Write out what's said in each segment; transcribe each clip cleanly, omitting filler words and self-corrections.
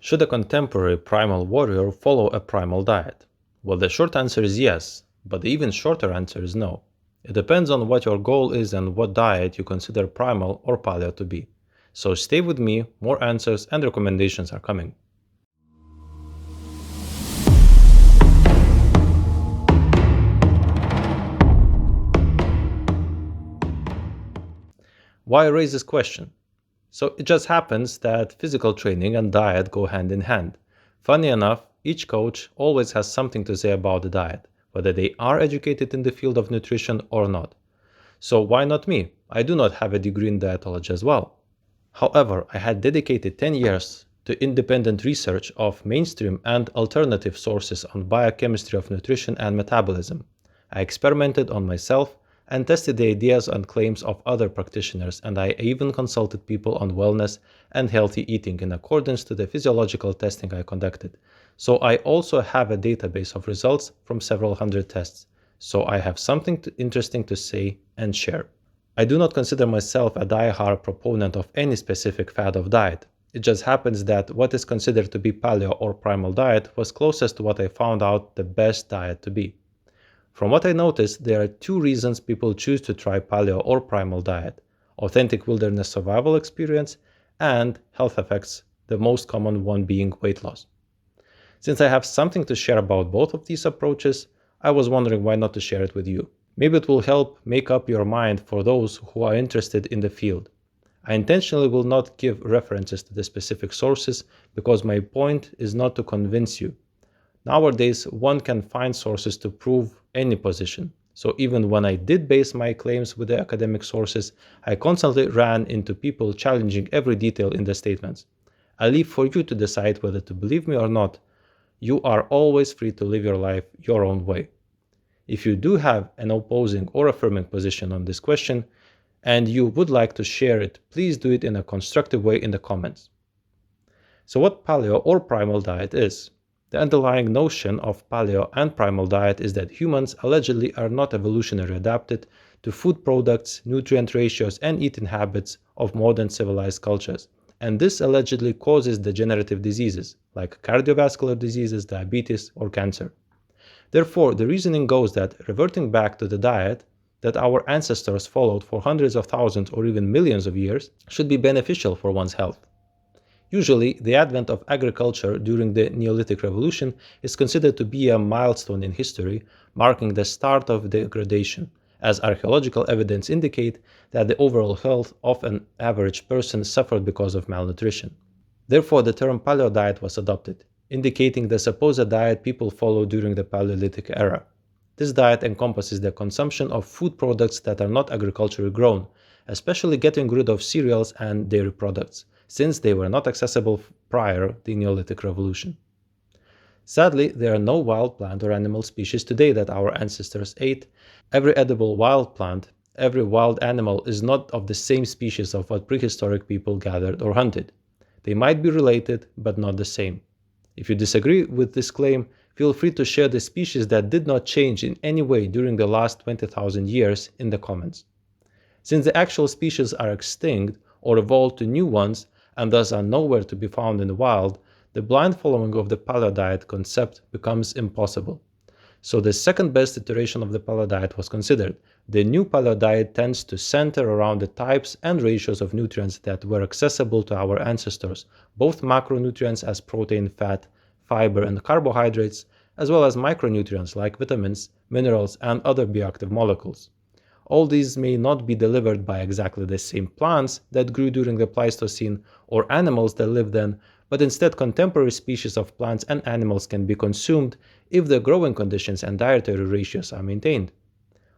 Should a contemporary primal warrior follow a primal diet? Well, the short answer is yes, but the even shorter answer is no. It depends on what your goal is and what diet you consider primal or paleo to be. So stay with me, more answers and recommendations are coming. Why raise this question? So it just happens that physical training and diet go hand in hand. Funny enough, each coach always has something to say about the diet, whether they are educated in the field of nutrition or not. So why not me? I do not have a degree in dietology as well. However, I had dedicated 10 years to independent research of mainstream and alternative sources on biochemistry of nutrition and metabolism. I experimented on myself and tested the ideas and claims of other practitioners, and I even consulted people on wellness and healthy eating in accordance to the physiological testing I conducted. So I also have a database of results from several hundred tests. So I have something interesting to say and share. I do not consider myself a die-hard proponent of any specific fad of diet. It just happens that what is considered to be paleo or primal diet was closest to what I found out the best diet to be. From what I noticed, there are two reasons people choose to try paleo or primal diet: authentic wilderness survival experience and health effects, the most common one being weight loss. Since I have something to share about both of these approaches, I was wondering why not to share it with you. Maybe it will help make up your mind for those who are interested in the field. I intentionally will not give references to the specific sources because my point is not to convince you. Nowadays, one can find sources to prove any position. So even when I did base my claims with the academic sources, I constantly ran into people challenging every detail in the statements. I leave for you to decide whether to believe me or not. You are always free to live your life your own way. If you do have an opposing or affirming position on this question, and you would like to share it, please do it in a constructive way in the comments. So what paleo or primal diet is? The underlying notion of paleo and primal diet is that humans allegedly are not evolutionarily adapted to food products, nutrient ratios, and eating habits of modern civilized cultures. And this allegedly causes degenerative diseases like cardiovascular diseases, diabetes, or cancer. Therefore, the reasoning goes that reverting back to the diet that our ancestors followed for hundreds of thousands or even millions of years should be beneficial for one's health. Usually, the advent of agriculture during the Neolithic Revolution is considered to be a milestone in history, marking the start of degradation, as archaeological evidence indicate that the overall health of an average person suffered because of malnutrition. Therefore, the term paleo diet was adopted, indicating the supposed diet people followed during the Paleolithic era. This diet encompasses the consumption of food products that are not agriculturally grown, especially getting rid of cereals and dairy products, since they were not accessible prior the Neolithic Revolution. Sadly, there are no wild plant or animal species today that our ancestors ate. Every edible wild plant, every wild animal is not of the same species of what prehistoric people gathered or hunted. They might be related, but not the same. If you disagree with this claim, feel free to share the species that did not change in any way during the last 20,000 years in the comments. Since the actual species are extinct or evolved to new ones and thus are nowhere to be found in the wild, the blind following of the paleo diet concept becomes impossible. So the second best iteration of the paleo diet was considered. The new paleo diet tends to center around the types and ratios of nutrients that were accessible to our ancestors, both macronutrients as protein, fat, fiber, and carbohydrates, as well as micronutrients like vitamins, minerals, and other bioactive molecules. All these may not be delivered by exactly the same plants that grew during the Pleistocene or animals that lived then, but instead contemporary species of plants and animals can be consumed if the growing conditions and dietary ratios are maintained.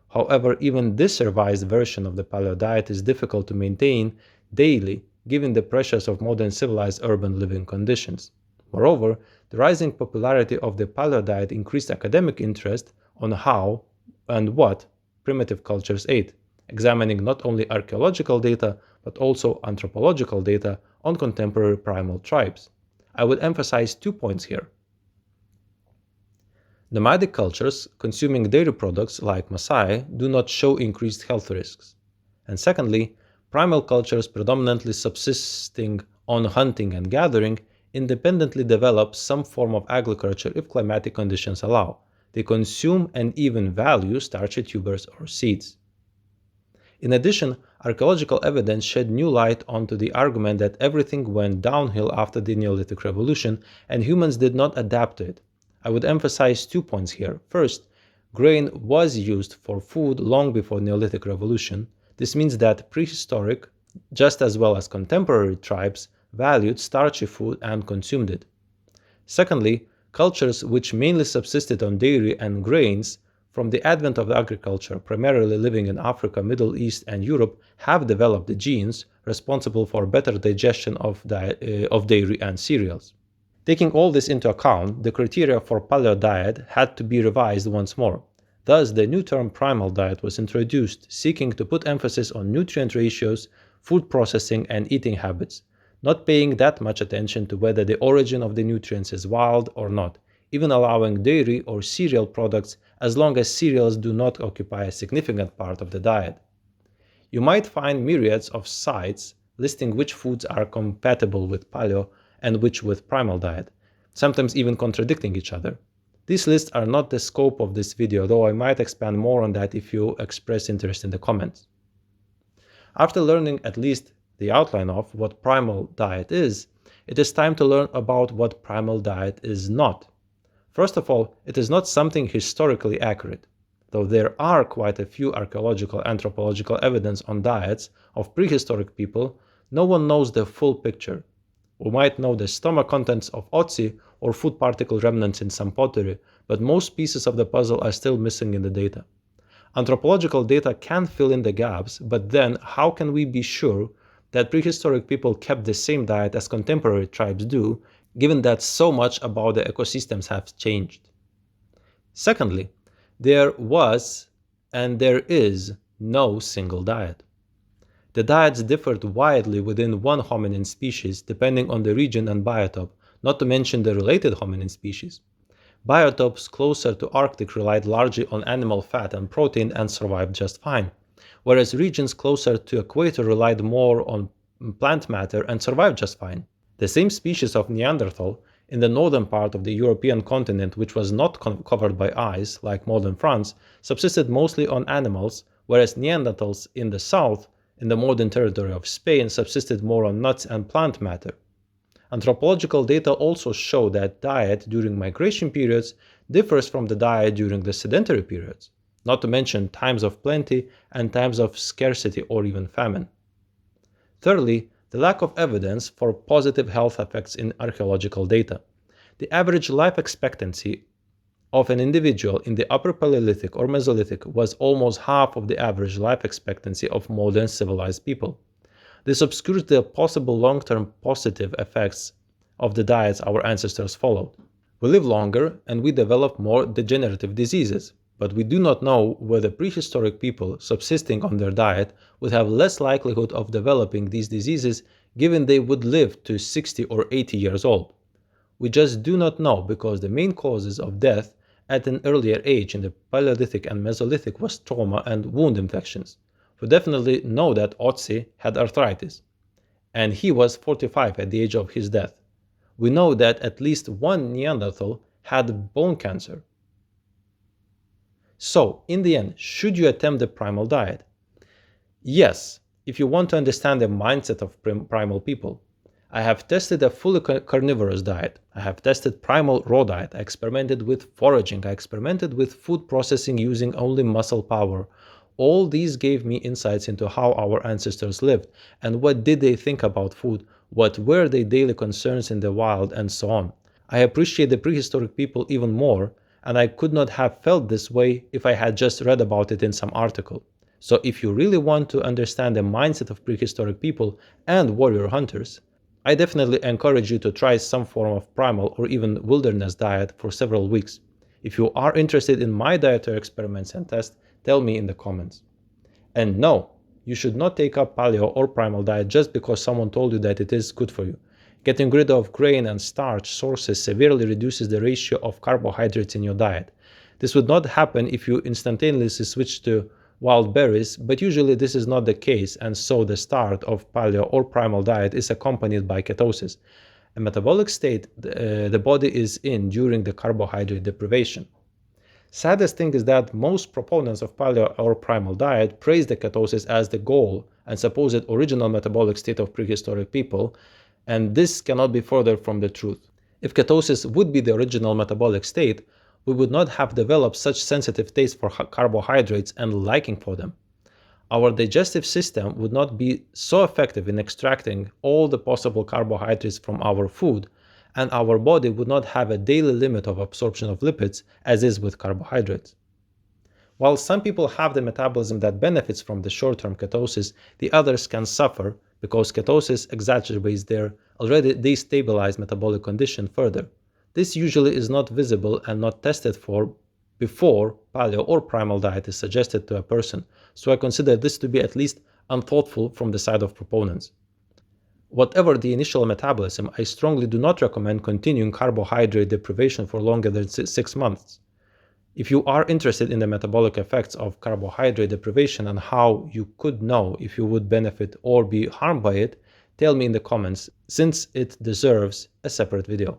However, even this revised version of the paleo diet is difficult to maintain daily given the pressures of modern civilized urban living conditions. Moreover, the rising popularity of the paleo diet increased academic interest on how and what primitive cultures ate, examining not only archaeological data but also anthropological data on contemporary primal tribes. I would emphasize 2 points here. Nomadic cultures consuming dairy products like Maasai do not show increased health risks. And secondly, primal cultures predominantly subsisting on hunting and gathering independently develop some form of agriculture if climatic conditions allow. They consume and even value starchy tubers or seeds. In addition, archaeological evidence shed new light onto the argument that everything went downhill after the Neolithic Revolution and humans did not adapt to it. I would emphasize 2 points here. First, grain was used for food long before Neolithic Revolution. This means that prehistoric, just as well as contemporary tribes, valued starchy food and consumed it. Secondly, cultures which mainly subsisted on dairy and grains from the advent of agriculture, primarily living in Africa, Middle East, and Europe, have developed the genes responsible for better digestion of dairy and cereals. Taking all this into account, the criteria for paleo diet had to be revised once more. Thus, the new term primal diet was introduced, seeking to put emphasis on nutrient ratios, food processing, and eating habits, not paying that much attention to whether the origin of the nutrients is wild or not, even allowing dairy or cereal products as long as cereals do not occupy a significant part of the diet. You might find myriads of sites listing which foods are compatible with paleo and which with primal diet, sometimes even contradicting each other. These lists are not the scope of this video, though I might expand more on that if you express interest in the comments. After learning at least the outline of what primal diet is, it is time to learn about what primal diet is not. First of all, it is not something historically accurate. Though there are quite a few archaeological anthropological evidence on diets of prehistoric people, no one knows the full picture. We might know the stomach contents of Otzi or food particle remnants in some pottery, but most pieces of the puzzle are still missing in the data. Anthropological data can fill in the gaps, but then how can we be sure that prehistoric people kept the same diet as contemporary tribes do, given that so much about the ecosystems have changed? Secondly, there was and there is no single diet. The diets differed widely within one hominin species depending on the region and biotope, not to mention the related hominin species. Biotopes closer to Arctic relied largely on animal fat and protein and survived just fine, whereas regions closer to equator relied more on plant matter and survived just fine. The same species of Neanderthal in the northern part of the European continent, which was not covered by ice like modern France, subsisted mostly on animals, whereas Neanderthals in the south, in the modern territory of Spain, subsisted more on nuts and plant matter. Anthropological data also show that diet during migration periods differs from the diet during the sedentary periods, not to mention times of plenty and times of scarcity or even famine. Thirdly, the lack of evidence for positive health effects in archaeological data. The average life expectancy of an individual in the Upper Paleolithic or Mesolithic was almost half of the average life expectancy of modern civilized people. This obscures the possible long-term positive effects of the diets our ancestors followed. We live longer and we develop more degenerative diseases, but we do not know whether prehistoric people subsisting on their diet would have less likelihood of developing these diseases given they would live to 60 or 80 years old. We just do not know because the main causes of death at an earlier age in the Paleolithic and Mesolithic was trauma and wound infections. We definitely know that Otzi had arthritis, and he was 45 at the age of his death. We know that at least one Neanderthal had bone cancer. So, in the end, should you attempt the primal diet? Yes, if you want to understand the mindset of primal people. I have tested a fully carnivorous diet. I have tested primal raw diet. I experimented with foraging. I experimented with food processing using only muscle power. All these gave me insights into how our ancestors lived and what did they think about food, what were their daily concerns in the wild, and so on. I appreciate the prehistoric people even more, and I could not have felt this way if I had just read about it in some article. So if you really want to understand the mindset of prehistoric people and warrior hunters, I definitely encourage you to try some form of primal or even wilderness diet for several weeks. If you are interested in my dietary experiments and tests, tell me in the comments. And no, you should not take up paleo or primal diet just because someone told you that it is good for you. Getting rid of grain and starch sources severely reduces the ratio of carbohydrates in your diet. This would not happen if you instantaneously switch to wild berries, but usually this is not the case, and so the start of paleo or primal diet is accompanied by ketosis. a metabolic state the body is in during the carbohydrate deprivation. Saddest thing is that most proponents of paleo or primal diet praise the ketosis as the goal and supposed original metabolic state of prehistoric people, and this cannot be further from the truth. If ketosis would be the original metabolic state, we would not have developed such sensitive taste for carbohydrates and liking for them. Our digestive system would not be so effective in extracting all the possible carbohydrates from our food, and our body would not have a daily limit of absorption of lipids as is with carbohydrates. While some people have the metabolism that benefits from the short-term ketosis, the others can suffer because ketosis exacerbates their already destabilized metabolic condition further. This usually is not visible and not tested for before paleo or primal diet is suggested to a person, so I consider this to be at least unthoughtful from the side of proponents. Whatever the initial metabolism, I strongly do not recommend continuing carbohydrate deprivation for longer than 6 months. If you are interested in the metabolic effects of carbohydrate deprivation and how you could know if you would benefit or be harmed by it, tell me in the comments, since it deserves a separate video.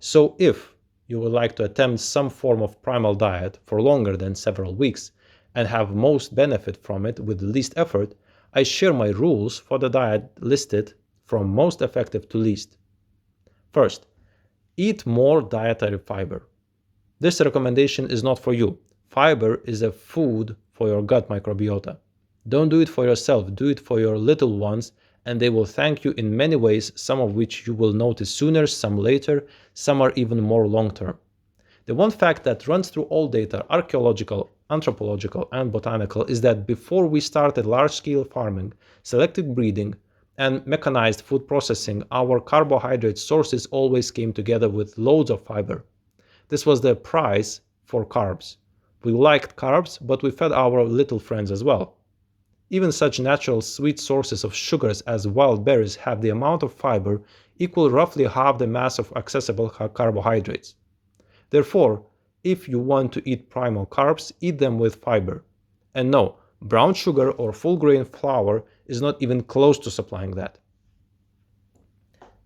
So if you would like to attempt some form of primal diet for longer than several weeks and have most benefit from it with the least effort, I share my rules for the diet listed from most effective to least. First, eat more dietary fiber. This recommendation is not for you. Fiber is a food for your gut microbiota. Don't do it for yourself, do it for your little ones, and they will thank you in many ways, some of which you will notice sooner, some later, some are even more long-term. The one fact that runs through all data, archaeological, anthropological, and botanical, is that before we started large-scale farming, selective breeding, and mechanized food processing, our carbohydrate sources always came together with loads of fiber. This was the price for carbs. We liked carbs, but we fed our little friends as well. Even such natural sweet sources of sugars as wild berries have the amount of fiber equal roughly half the mass of accessible carbohydrates. Therefore, if you want to eat primal carbs, eat them with fiber. And no, brown sugar or full grain flour is not even close to supplying that.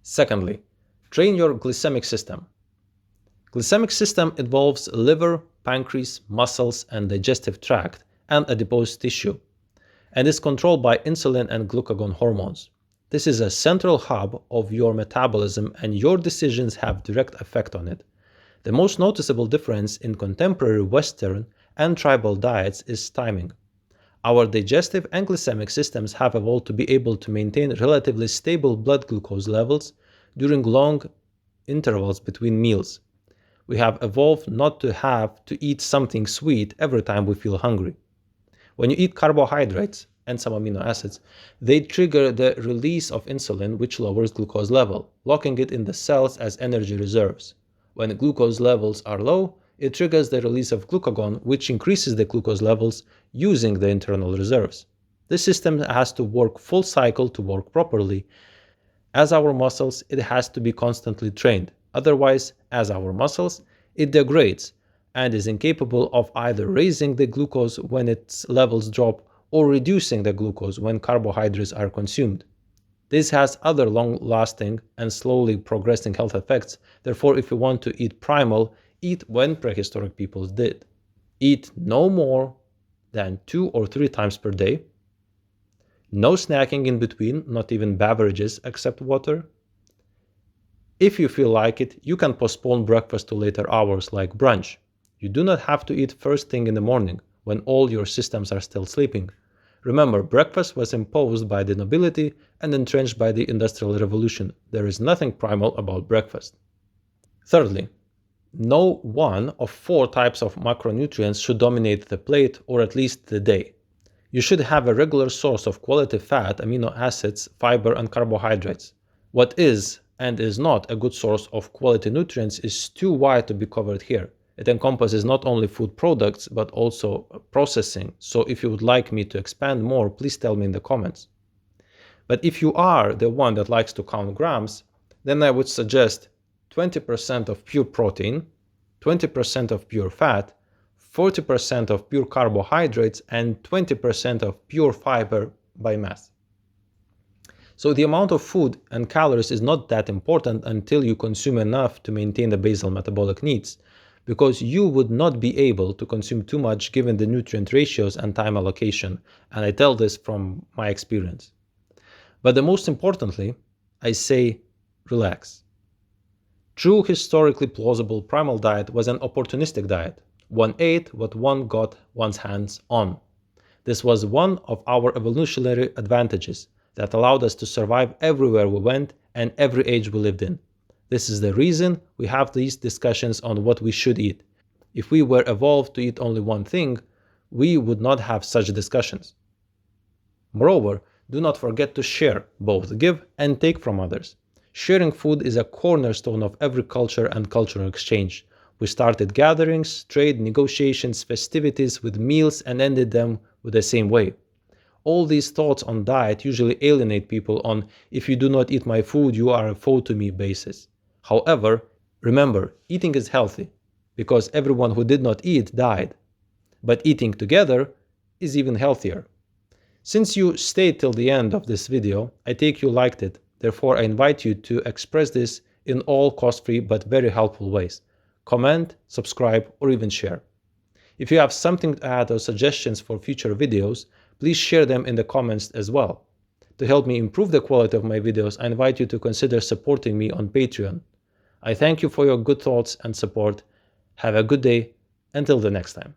Secondly, train your glycemic system. Glycemic system involves liver, pancreas, muscles, and digestive tract, and adipose tissue, and is controlled by insulin and glucagon hormones. This is a central hub of your metabolism, and your decisions have direct effect on it. The most noticeable difference in contemporary Western and tribal diets is timing. Our digestive and glycemic systems have evolved to be able to maintain relatively stable blood glucose levels during long intervals between meals. We have evolved not to have to eat something sweet every time we feel hungry. When you eat carbohydrates and some amino acids, they trigger the release of insulin, which lowers glucose level, locking it in the cells as energy reserves. When glucose levels are low, it triggers the release of glucagon, which increases the glucose levels using the internal reserves. This system has to work full cycle to work properly. As our muscles, it has to be constantly trained. Otherwise, as our muscles, it degrades and is incapable of either raising the glucose when its levels drop or reducing the glucose when carbohydrates are consumed. This has other long-lasting and slowly progressing health effects. Therefore, if you want to eat primal, eat when prehistoric peoples did. Eat no more than 2 or 3 times per day. No snacking in between, not even beverages except water. If you feel like it, you can postpone breakfast to later hours like brunch. You do not have to eat first thing in the morning when all your systems are still sleeping. Remember, breakfast was imposed by the nobility and entrenched by the Industrial Revolution. There is nothing primal about breakfast. Thirdly, no one of 4 types of macronutrients should dominate the plate or at least the day. You should have a regular source of quality fat, amino acids, fiber, and carbohydrates. What is and is not a good source of quality nutrients is too wide to be covered here. It encompasses not only food products, but also processing. So if you would like me to expand more, please tell me in the comments. But if you are the one that likes to count grams, then I would suggest 20% of pure protein, 20% of pure fat, 40% of pure carbohydrates, and 20% of pure fiber by mass. So the amount of food and calories is not that important until you consume enough to maintain the basal metabolic needs, because you would not be able to consume too much given the nutrient ratios and time allocation, and I tell this from my experience. But the most importantly, I say relax. True historically plausible primal diet was an opportunistic diet. One ate what one got one's hands on. This was one of our evolutionary advantages that allowed us to survive everywhere we went and every age we lived in. This is the reason we have these discussions on what we should eat. If we were evolved to eat only one thing, we would not have such discussions. Moreover, do not forget to share, both give and take from others. Sharing food is a cornerstone of every culture and cultural exchange. We started gatherings, trade, negotiations, festivities with meals and ended them with the same way. All these thoughts on diet usually alienate people on "if you do not eat my food, you are a foe to me" basis. However, remember, eating is healthy, because everyone who did not eat died. But eating together is even healthier. Since you stayed till the end of this video, I take you liked it. Therefore, I invite you to express this in all cost-free but very helpful ways. Comment, subscribe, or even share. If you have something to add or suggestions for future videos, please share them in the comments as well. To help me improve the quality of my videos, I invite you to consider supporting me on Patreon. I thank you for your good thoughts and support. Have a good day. Until the next time.